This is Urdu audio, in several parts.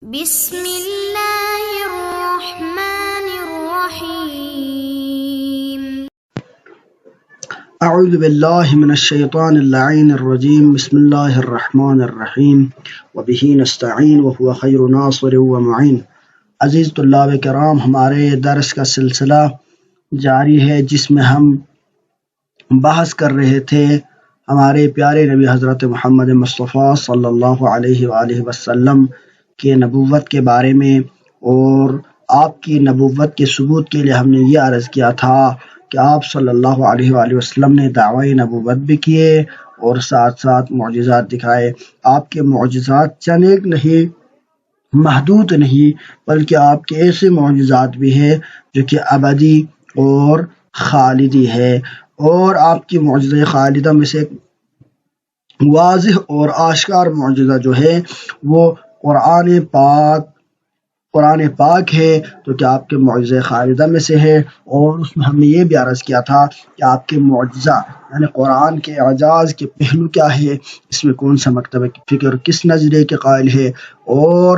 بسم الله الرحمن الرحيم. اعوذ باللہ من الشیطان اللعین الرجیم بسم اللہ الرحمن الرحیم وبہ نستعین وهو خیر ناصر ومعین۔ عزیز طلاب کرام، ہمارے درس کا سلسلہ جاری ہے جس میں ہم بحث کر رہے تھے ہمارے پیارے نبی حضرت محمد مصطفیٰ صلی اللہ علیہ وآلہ وسلم کے نبوت کے بارے میں، اور آپ کی نبوت کے ثبوت کے لیے ہم نے یہ عرض کیا تھا کہ آپ صلی اللہ علیہ وآلہ وسلم نے دعوی نبوت بھی کیے اور ساتھ ساتھ معجزات دکھائے۔ آپ کے معجزات چند ایک نہیں، محدود نہیں، بلکہ آپ کے ایسے معجزات بھی ہیں جو کہ ابدی اور خالدی ہے۔ اور آپ کی معجزہ خالدہ میں سے واضح اور آشکار معجزہ جو ہے وہ قرآن پاک ہے، تو کہ آپ کے معجزہ خالدہ میں سے ہے۔ اور اس میں ہم نے یہ بھی عرض کیا تھا کہ آپ کے معجزہ یعنی قرآن کے اعجاز کے پہلو کیا ہے، اس میں کون سا مکتبہ کی فکر کس نظریے کے قائل ہے، اور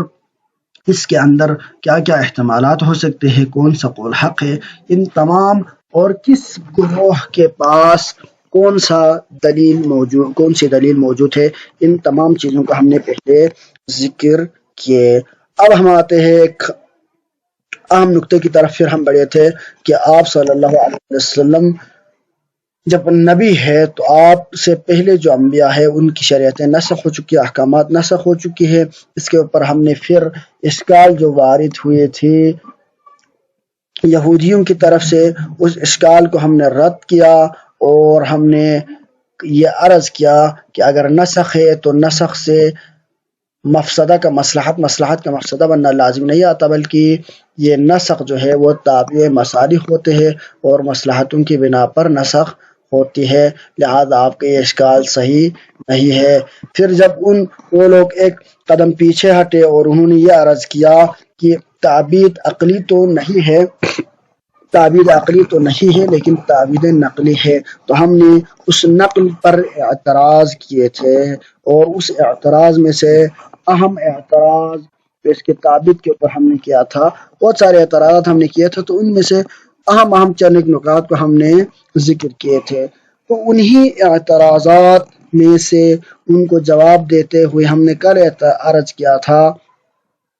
اس کے اندر کیا کیا احتمالات ہو سکتے ہیں، کون سا قول حق ہے، ان تمام، اور کس گروہ کے پاس کون سی دلیل موجود ہے، ان تمام چیزوں کا ہم نے پہلے ذکر کیے۔ اب ہم آتے ہیں ایک اہم نقطے کی طرف، پھر ہم بڑھے تھے کہ آپ صلی اللہ علیہ وسلم جب نبی ہے تو آپ سے پہلے جو انبیاء ہیں ان کی شریعتیں نسخ ہو چکی، احکامات نسخ ہو چکی ہے۔ اس کے اوپر ہم نے پھر اشکال جو وارد ہوئے تھے یہودیوں کی طرف سے، اس اشکال کو ہم نے رد کیا، اور ہم نے یہ عرض کیا کہ اگر نسخ ہے تو نسخ سے مفسدہ کا مصلحت کا مفسدہ بننا لازم نہیں آتا، بلکہ یہ نسخ جو ہے وہ تابع مصالح ہوتے ہیں اور مصلحتوں کی بنا پر نسخ ہوتی ہے، لہذا آپ کا یہ اشکال صحیح نہیں ہے۔ پھر جب وہ لوگ ایک قدم پیچھے ہٹے اور انہوں نے یہ عرض کیا کہ تعبید عقلی تو نہیں ہے لیکن تعبید نقلی ہے، تو ہم نے اس نقل پر اعتراض کیے تھے، اور اس اعتراض میں سے اہم اعتراض جو اس کے تعبید کے اوپر ہم نے کیا تھا، بہت سارے اعتراضات ہم نے کیے تھے، تو ان میں سے اہم چند ایک نکات کو ہم نے ذکر کیے تھے۔ تو انہی اعتراضات میں سے ان کو جواب دیتے ہوئے ہم نے کل عرض کیا تھا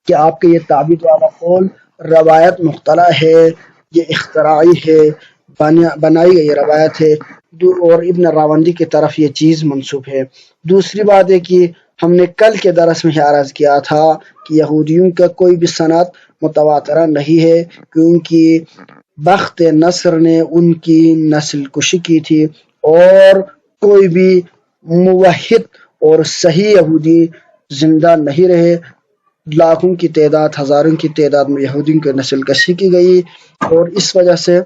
کہ آپ کے یہ تعبید والا قول روایت مختلع ہے، یہ اختراعی ہے، بنائی گئی روایت ہے، اور ابن راوندی کی طرف یہ چیز منسوب ہے۔ دوسری بات ہے کہ ہم نے کل کے درس میں عرض کیا تھا کہ یہودیوں کا کوئی بھی سند متواترہ نہیں ہے، کیونکہ بخت نصر نے ان کی نسل کشی کی تھی، اور کوئی بھی موحد اور صحیح یہودی زندہ نہیں رہے۔ لاکھوں کی تعداد، ہزاروں کی تعداد میں یہودیوں کی نسل کشی کی گئی، اور اس وجہ سے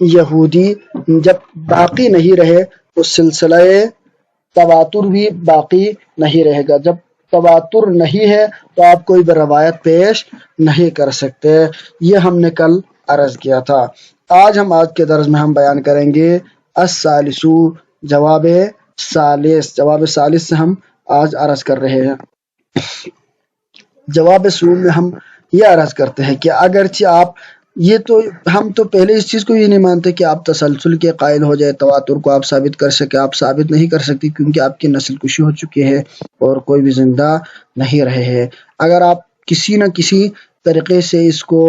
یہودی جب باقی نہیں رہے تو سلسلہ تواتر بھی باقی نہیں رہے گا۔ جب تواتر نہیں ہے تو آپ کوئی بھی روایت پیش نہیں کر سکتے، یہ ہم نے کل عرض کیا تھا۔ آج کے درس میں ہم بیان کریں گے الثالث، جواب ثالث سے ہم آج عرض کر رہے ہیں۔ جواب ثالث میں ہم یہ عرض کرتے ہیں کہ اگرچہ ہم تو پہلے اس چیز کو یہ نہیں مانتے کہ آپ تسلسل کے قائل ہو جائے، تواتر کو آپ ثابت کر سکے، آپ ثابت نہیں کر سکتی، کیونکہ آپ کی نسل کشی ہو چکی ہے اور کوئی بھی زندہ نہیں رہے ہیں۔ اگر آپ کسی نہ کسی طریقے سے اس کو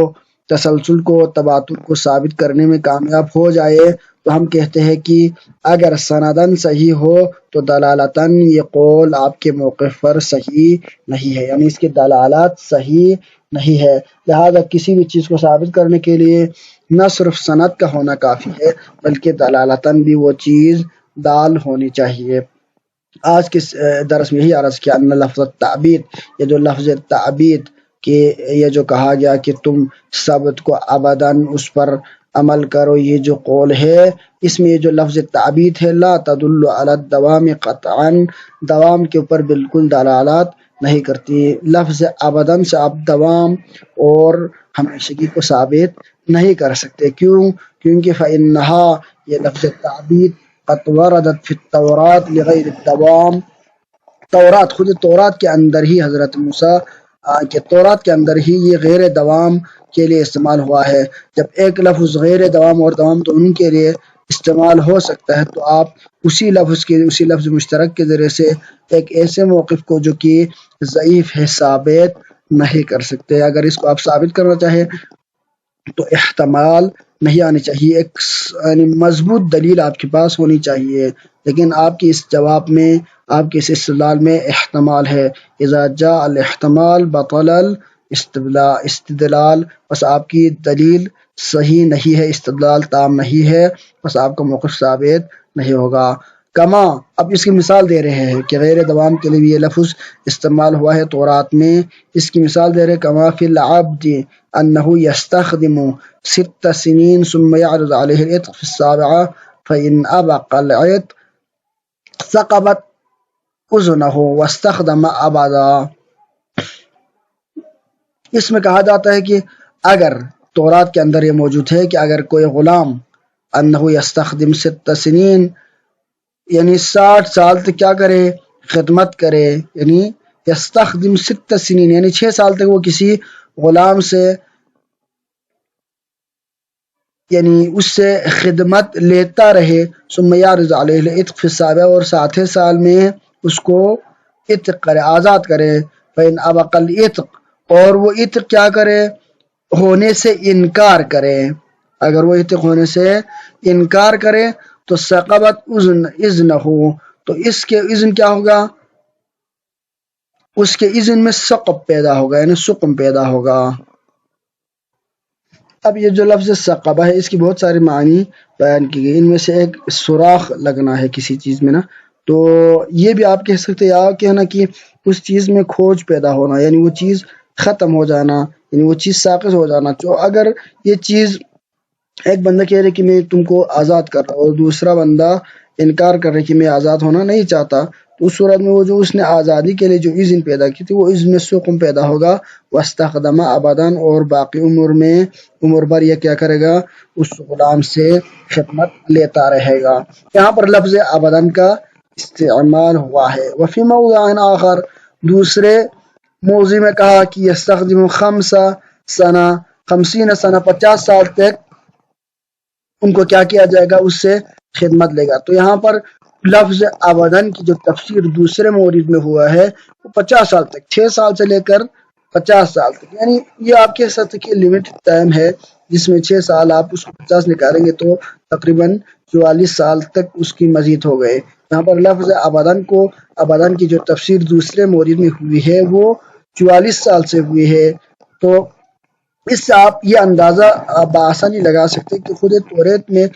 تسلسل کو، تواتر کو ثابت کرنے میں کامیاب ہو جائے تو ہم کہتے ہیں کہ اگر سندن صحیح ہو تو دلالتاً یہ قول آپ کے موقف پر صحیح نہیں ہے، یعنی اس کی دلالت صحیح نہیں ہے۔ لہذا کسی بھی چیز کو ثابت کرنے کے لیے نہ صرف سند کا ہونا کافی ہے، بلکہ دلالتاً بھی وہ چیز دال ہونی چاہیے۔ آج کے درس میں یہی عرض کیا ان لفظ تعبید، یہ جو لفظ تعبید کہ یہ جو کہا گیا کہ تم سبت کو ابداً اس پر عمل کرو، یہ جو قول ہے اس میں یہ جو لفظ تعبید ہے لا تدل علی الدوام قطعاً، دوام کے اوپر بالکل دلالت نہیں کرتی۔ لفظ ابداً سے آپ دوام اور ہمیشگی کو ثابت نہیں کر سکتے، کیونکہ فإنہا، یہ لفظ تعبید قد وردت فی التوراۃ لغیر الدوام، تورات، خود تورات کے اندر ہی حضرت موسیٰ کہ تورات کے اندر ہی یہ غیر دوام کے لیے استعمال ہوا ہے۔ جب ایک لفظ غیر دوام اور دوام دونوں کے لیے استعمال ہو سکتا ہے تو آپ اسی لفظ مشترک کے ذریعے سے ایک ایسے موقف کو جو کہ ضعیف ہے ثابت نہیں کر سکتے۔ اگر اس کو آپ ثابت کرنا چاہیں تو احتمال نہیں آنی چاہیے، ایک یعنی مضبوط دلیل آپ کے پاس ہونی چاہیے، لیکن آپ کی اس جواب میں، آپ کے اس استدلال میں احتمال ہے۔ اذا جاء الاحتمال بطل الاستدلال، بس آپ کی دلیل صحیح نہیں ہے، استدلال تام نہیں ہے، بس آپ کا موقف ثابت نہیں ہوگا۔ کما، اب اس کی مثال دے رہے ہیں کہ غیر دوام کے لیے بھی یہ لفظ استعمال ہوا ہے تورات میں، اس کی مثال دے رہے کما فی العبد انہ یستخدم 6 سنین ثم يعرض علیہ العتق فی السابعہ فإن ابق العتق ثقبت اذنہ واستخدم ابدا۔ اس میں کہا جاتا ہے کہ اگر تورات کے اندر یہ موجود ہے کہ اگر کوئی غلام انہ یستخدم 6 سنین یعنی 60 سال تک کیا کرے، خدمت کرے، یعنی یستخدم 6 سنین یعنی 6 سال تک وہ کسی غلام سے یعنی اس سے خدمت لیتا رہے، ثم یعرض علیہ العتق فی السابعہ اور 7 سال میں اس کو عتق کرے، آزاد کرے، فإن ابق العتق اور وہ عتق کیا کرے، ہونے سے انکار کرے، اگر وہ عتق ہونے سے انکار کرے تو ثقبت اذنہ تو اس کے اذن کیا ہوگا، اس کے اذن میں ثقب پیدا ہوگا یعنی سقم پیدا ہوگا۔ اب یہ جو لفظ ثقبہ ہے اس کی بہت سارے معنی بیان کی گئی، ان میں سے ایک سوراخ لگنا ہے کسی چیز میں نا، تو یہ بھی آپ کہہ سکتے یا کہنا کہ اس چیز میں کھوج پیدا ہونا یعنی وہ چیز ختم ہو جانا، یعنی وہ چیز ساقط ہو جانا۔ تو اگر یہ چیز ایک بندہ کہہ رہے کہ میں تم کو آزاد کر رہا ہوں اور دوسرا بندہ انکار کر رہے کہ میں آزاد ہونا نہیں چاہتا، تو اس صورت میں وہ جو اس نے آزادی کے لیے جو اذن پیدا کی تھی وہ اذن میں سقم پیدا ہوگا، واستخدم ابداً اور باقی عمر بھر یہ کیا کرے گا، اس غلام سے خدمت لیتا رہے گا۔ یہاں پر لفظ ابداً کا استعمال ہوا ہے۔ وفی موضع آخر، دوسرے موضع میں کہا کہ یستخدم 50 سنہ 50 سال تک ان کو کیا کیا جائے گا، اس سے خدمت لے گا۔ تو یہاں پر لفظ ابداً کی جو تفسیر دوسرے مورد میں ہوا ہے وہ 50 سال تک، 6 سال سے لے کر 50 سال تک، یعنی یہ آپ کہہ سکتے کہ لمٹڈ ٹائم ہے جس میں 6 سال آپ اس کو 50 نکالیں گے تو تقریباً 44 سال تک اس کی مزید ہو گئے۔ یہاں پر لفظ ابداً کی جو تفسیر دوسرے مورد میں ہوئی ہے وہ 44 سال سے ہوئی ہے۔ تو اس سے آپ یہ اندازہ بآسانی لگا سکتے کہ خود توریت میں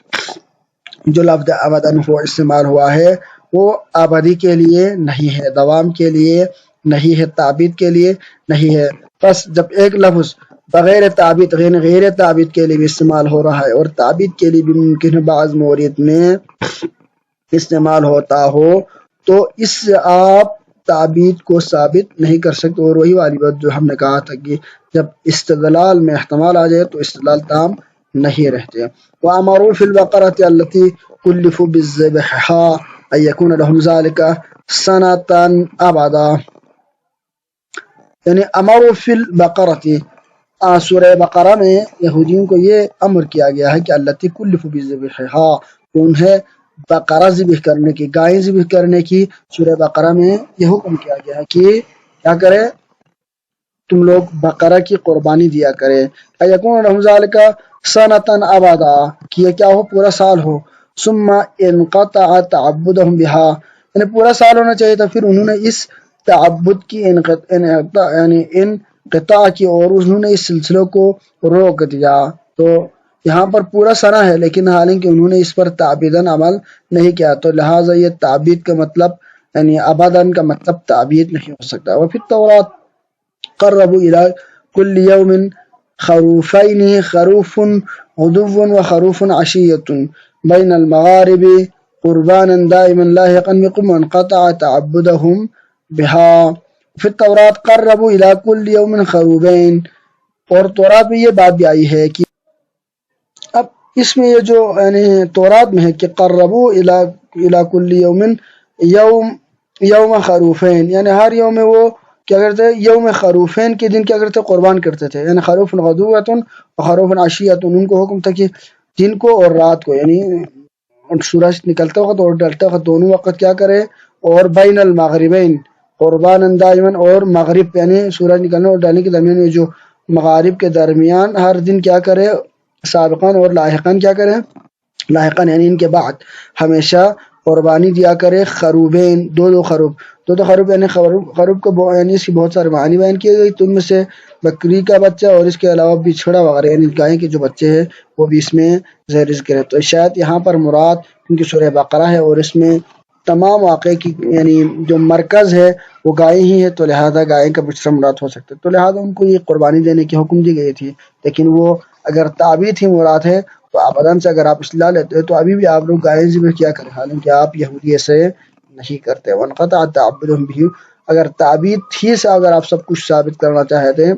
جو لفظ ابداً ہو استعمال ہوا ہے وہ آبادی کے لیے نہیں ہے، دوام کے لیے نہیں ہے، تعبید کے لیے نہیں ہے۔ بس جب ایک لفظ بغیر تعبید غیر تعبید کے لیے بھی استعمال ہو رہا ہے اور تعبید کے لیے بھی ممکن ہے بعض مورد میں استعمال ہوتا ہو، تو اس سے آپ تعبید کو ثابت نہیں کر سکتے۔ اور وہی والی بات جو ہم نے کہا تھا کہ جب استدلال میں احتمال آ جائے تو استدلال تام نہیں رہتے۔ وَأَمَرُوا فِي الْبَقَرَةِ الَّتِي كُلِّفُوا بِالذِّبْحِ أَن يَكُونَ لَهُمْ ذَلِكَ سَنَةً أَبَدًا، یعنی امروا فی البقرۃ، سورہ بقرہ میں یہودیوں کو یہ امر کیا گیا ہے کہ التی کلفوا بذبحھا، انہیں بقرہ ذبح کرنے کی، گائے ذبح کرنے کی سورہ بقرہ میں یہ حکم کیا گیا ہے کہ کیا کرے، تم لوگ بقرہ کی قربانی دیا کرے۔ یکون لهم ذلک سنۃ ابدا، کہ یہ کیا ہو، پورا سال ہو۔ ثم انقطع تعبدهم بها، یعنی پورا سال ہونا چاہیے تھا، پھر انہوں نے اس تعبد کی انقطاع کی اور انہوں نے اس سلسلے کو روک دیا۔ تو یہاں پر پورا سنہ ہے لیکن حالانکہ انہوں نے اس پر تعبیداً عمل نہیں کیا، تو لہٰذا یہ تعبید کا مطلب یعنی ابداً کا مطلب تعبید نہیں ہو سکتا۔ وفی التوراۃ قربوا الی کل یوم خروفین، خروف غدو وخروف عشیۃ بین المغارب قربانا دائما لاحقا بقم وانقطع تعبدهم بها۔ پھر تورات قربوا الی کل یوم خروفین، اور تورات میں یہ بات بھی آئی ہے کہ اب اس میں یہ جو یعنی تورات میں ہے کہ قربوا الی کل یوم یوم خروفین، یعنی ہر یوم میں وہ کیا کرتے ہیں، یوم خروفین کے دن کیا کرتے قربان کرتے تھے، یعنی خروف غدوۃ و خروف عشیۃ، ان کو حکم تھا کہ دن کو اور رات کو، یعنی سورج نکلتے وقت اور ڈلتے وقت دونوں وقت کیا کرے، اور بین المغربین قربان دائمن، اور مغرب یعنی سورج نکلنے اور ڈالنے کے درمیان میں جو مغارب کے درمیان ہر دن کیا کرے، سابقاً اور لاحقاً کیا کرے، لاحقاً یعنی ان کے بعد ہمیشہ قربانی دیا کرے خروبین، دو خروب، دو خروب، یعنی خروب کو یعنی اس کی بہت سارے معنی بیان کیے گئے، تو ان میں سے بکری کا بچہ اور اس کے علاوہ بچھڑا وغیرہ یعنی گائے کے جو بچے ہیں وہ بھی اس میں زیر ذکر ہے۔ تو شاید یہاں پر مراد کیونکہ سورہ بقرہ ہے اور اس میں تمام واقعے کی یعنی جو مرکز ہے وہ گائے ہی ہے، تو لہذا گائے کا بچڑا مراد ہو سکتا ہے، تو لہذا ان کو یہ قربانی دینے کی حکم دی گئی تھی، لیکن وہ اگر تعبید ہی مراد ہے تو ابداً سے اگر آپ اصلاح لیتے تو ابھی بھی آپ لوگ گائے ذبح کیا کریں، حالانکہ آپ یہودی ایسے نہیں کرتے۔ وانقطع تعبدهم بھی، اگر تعبید ہی سے اگر آپ سب کچھ ثابت کرنا چاہتے ہیں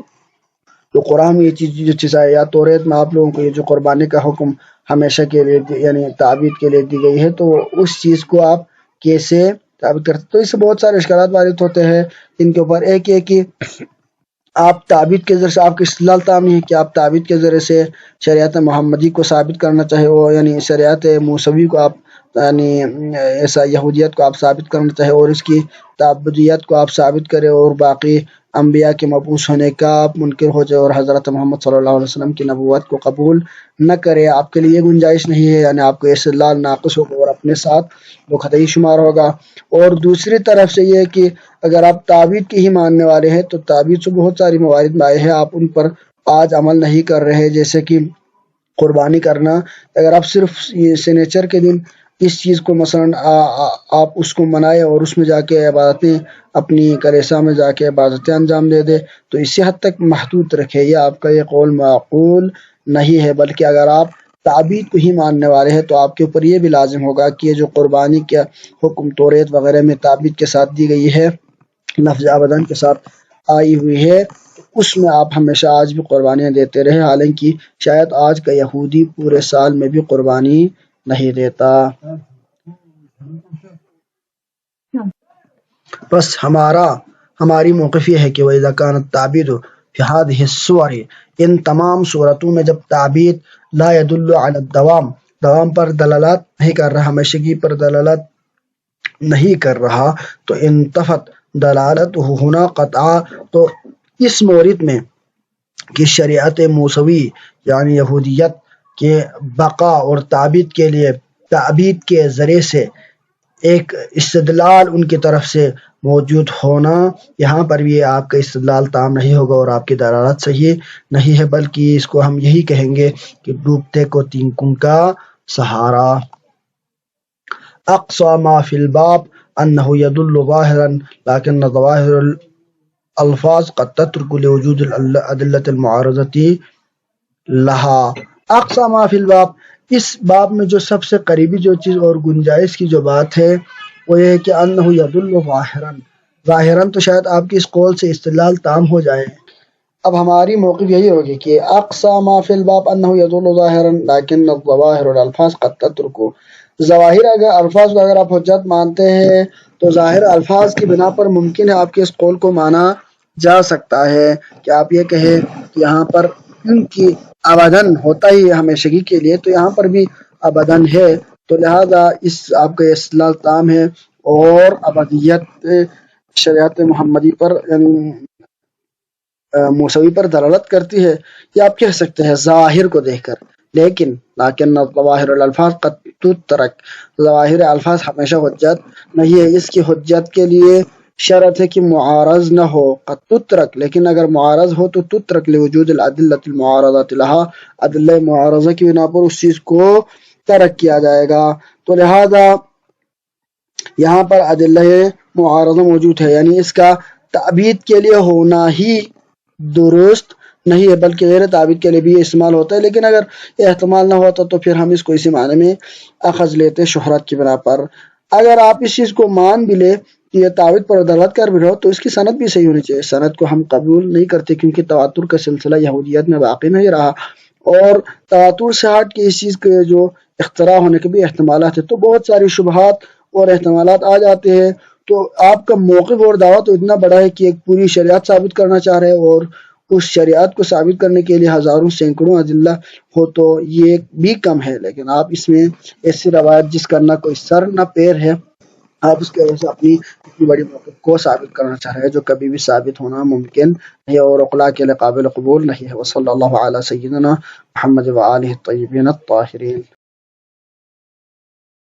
تو قرآن میں یہ چیز ہے، یا توریت میں آپ لوگوں کو یہ جو قربانی کا حکم ہمیشہ کے لیے یعنی تعبید کے لیے دی گئی ہے، تو اس چیز کو آپ کیسے ثابت کرتے؟ تو اس سے بہت سارے اشکالات وارد ہوتے ہیں ان کے اوپر۔ ایک یہ کہ آپ تعبید کے ذریعے سے آپ کی استدلال تام نہیں ہے کہ آپ تعبید کے ذریعے سے شریعت محمدی کو ثابت کرنا چاہے، وہ یعنی شریعت موسوی کو آپ یعنی ایسا یہودیت کو آپ ثابت کرنا چاہے اور اس کی تعبدیت کو آپ ثابت کرے، اور باقی انبیاء کے مبعوث ہونے کا آپ منکر ہو جائے اور حضرت محمد صلی اللہ علیہ وسلم کی نبوت کو قبول نہ کرے، آپ کے لیے یہ گنجائش نہیں ہے، یعنی آپ کو استدلال ناقص ہوگا اور اپنے ساتھ وہ خطئی شمار ہوگا۔ اور دوسری طرف سے یہ کہ اگر آپ تعبید کے ہی ماننے والے ہیں تو تعبید سے بہت ساری موارد میں آئے ہیں، آپ ان پر آج عمل نہیں کر رہے، جیسے کہ قربانی کرنا۔ اگر آپ صرف سنیچر کے دن اس چیز کو مثلا آپ اس کو منائے اور اس میں جا کے عبادتیں اپنی کلیسا میں جا کے عبادتیں انجام دے دے تو اسی حد تک محدود رکھے، یا آپ کا یہ قول معقول نہیں ہے، بلکہ اگر آپ تعبید کو ہی ماننے والے ہیں تو آپ کے اوپر یہ بھی لازم ہوگا کہ یہ جو قربانی کا حکم توریت وغیرہ میں تعبید کے ساتھ دی گئی ہے، لفظ ابداً کے ساتھ آئی ہوئی ہے، تو اس میں آپ ہمیشہ آج بھی قربانیاں دیتے رہے، حالانکہ شاید آج کا یہودی پورے سال میں بھی قربانی نہیں دیتا۔ بس ہماری موقف یہ ہے کہ وَإِذَا كَانَتْ التَّعْبِيدُ فِي هَذِهِ الصُّوَرِ، ان تمام صورتوں میں جب تعبید لا يدل على الدوام، دوام پر دلالت نہیں کر رہا، ہمیشگی پر دلالت نہیں کر رہا، تو انتفت دلالت ہونا قطعا، تو اس مورد میں کہ شریعت موسوی یعنی یہودیت کے بقا اور تعبید کے لیے تعبید کے ذریعے سے ایک استدلال ان کی طرف سے موجود ہونا، یہاں پر بھی آپ کا استدلال تام نہیں ہوگا اور آپ کی دلالت صحیح نہیں ہے، بلکہ اس کو ہم یہی کہیں گے کہ ڈوبتے کو تینکوں کا سہارا۔ اقصى ما في الباب انه يدل ظاہرا لیکن ظواہر الفاظ قد تترك لوجود الادلة المعارضة لها۔ اقصى ما في الباب، اس باب میں جو سب سے قریبی جو چیز اور گنجائش کی جو بات ہے وہ یہ ہے کہ انه يدل ظاہرا، ظاہرا تو شاید آپ کی اس قول سے استدلال تام ہو جائے۔ اب ہماری موقف یہی ہوگی کہ اقصى ما في الباب انه يدل ظاہرا لیکن الظواہر الالفاظ قد تترك، ظواہر اگر الفاظ کو اگر آپ حجت مانتے ہیں تو ظاہر الفاظ کی بنا پر ممکن ہے آپ کے اس قول کو مانا جا سکتا ہے کہ آپ یہ کہیں کہ یہاں پر کیونکہ ابداً ہوتا ہی ہمیشگی کے لیے، تو یہاں پر بھی ابداً ہے، تو لہذا اس آپ کا استدلال تام ہے اور ابدیت شریعت محمدی پر موسوی پر دلالت کرتی ہے، یہ آپ کہہ سکتے ہیں ظاہر کو دیکھ کر، لیکن ظواہر الالفاظ قد تترک، ظواہر الفاظ ہمیشہ حجت نہیں ہے، اس کی حجت کے لیے شرط ہے کہ معارض نہ ہو، قد تترک، لیکن اگر معارض ہو تو تترک لوجود الادلۃ المعارضۃ لها، ادلہ معارضہ کی بنا پر اس چیز کو ترک کیا جائے گا، تو لہذا یہاں پر ادلہ معارضہ موجود ہے، یعنی اس کا تعبید کے لیے ہونا ہی درست نہیں ہے، بلکہ غیر تعبید کے لیے بھی استعمال ہوتا ہے، لیکن اگر احتمال نہ ہوتا تو پھر ہم اس کو اسی معنی میں اخذ لیتے شہرت کی بنا پر۔ اگر آپ اس چیز کو مان بھی لے کہ یہ تعبید پر دلالت کر بھی رہو تو اس کی سند بھی صحیح ہونی چاہیے، سند کو ہم قبول نہیں کرتے کیونکہ تواتر کا سلسلہ یہودیت میں باقی نہیں رہا، اور تواتر سے ہٹ کے اس چیز کے جو اختراع ہونے کے بھی احتمالات ہیں، تو بہت ساری شبہات اور احتمالات آ جاتے ہیں، تو آپ کا موقف اور دعویٰ تو اتنا بڑا ہے کہ ایک پوری شریعت ثابت کرنا چاہ رہے ہیں، اور اس شریعت کو ثابت کرنے کے لیے ہزاروں سینکڑوں ادلہ ہو تو یہ بھی کم ہے، لیکن آپ اس میں ایسی روایت جس کا نہ کوئی سر نہ پیر ہے، آپ اس کی وجہ سے اپنی اتنی بڑی موقف کو ثابت کرنا چاہ رہے ہیں جو کبھی بھی ثابت ہونا ممکن ہے اور عقلاء کے لیے قابل قبول نہیں ہے۔ وصلی اللہ علی سیدنا محمد و آلہ الطیبین الطاہرین۔